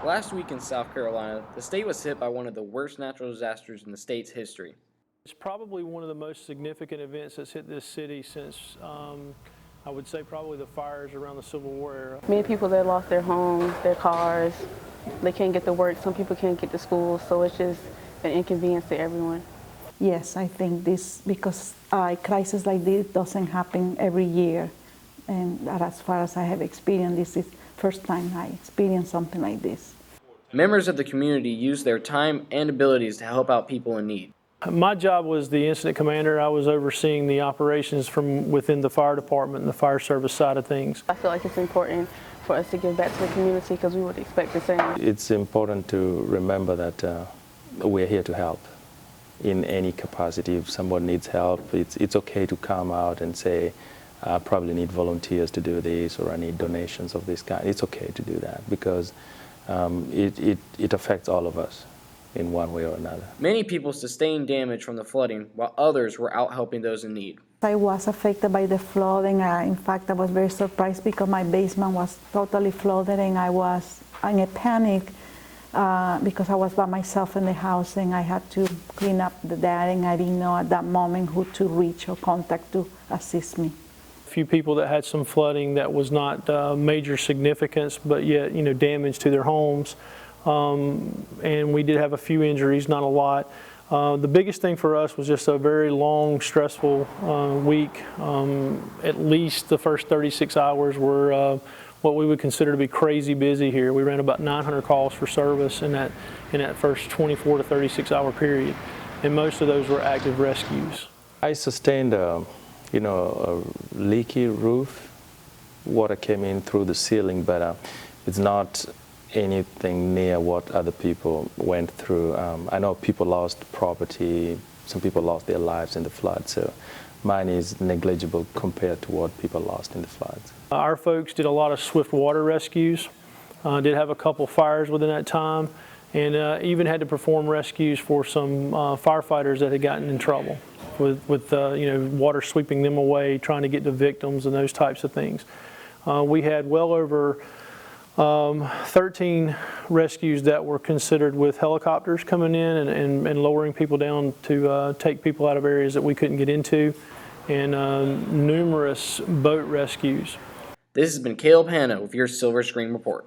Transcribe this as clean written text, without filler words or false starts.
Last week in South Carolina, the state was hit by one of the worst natural disasters in the state's history. It's probably one of the most significant events that's hit this city since, I would say, probably the fires around the Civil War era. Many people that lost their homes, their cars, they can't get to work, some people can't get to school, so it's just an inconvenience to everyone. Yes, I think this, because a crisis like this doesn't happen every year, and as far as I have experienced, this is first time I experienced something like this. Members of the community used their time and abilities to help out people in need. My job was the incident commander. I was overseeing the operations from within the fire department and the fire service side of things. I feel like it's important for us to give back to the community because we would expect the same. It's important to remember that we're here to help in any capacity. If someone needs help, it's okay to come out and say, I probably need volunteers to do this, or I need donations of this kind. It's okay to do that because it affects all of us in one way or another. Many people sustained damage from the flooding, while others were out helping those in need. I was affected by the flooding. In fact, I was very surprised because my basement was totally flooded, and I was in a panic because I was by myself in the house, and I had to clean up the deck, and I didn't know at that moment who to reach or contact to assist me. A few people that had some flooding that was not major significance, but yet damage to their homes. And we did have a few injuries, not a lot. The biggest thing for us was just a very long, stressful week. At least the first 36 hours were what we would consider to be crazy busy here. We ran about 900 calls for service in that first 24 to 36 hour period, and most of those were active rescues. I sustained a leaky roof. Water came in through the ceiling, but it's not anything near what other people went through. I know people lost property, some people lost their lives in the flood, so mine is negligible compared to what people lost in the floods. Our folks did a lot of swift water rescues, did have a couple fires within that time, and even had to perform rescues for some firefighters that had gotten in trouble with water sweeping them away, trying to get to victims and those types of things. We had well over 13 rescues that were considered with helicopters coming in and lowering people down to take people out of areas that we couldn't get into, and numerous boat rescues. This has been Caleb Hanna with your Silver Screen Report.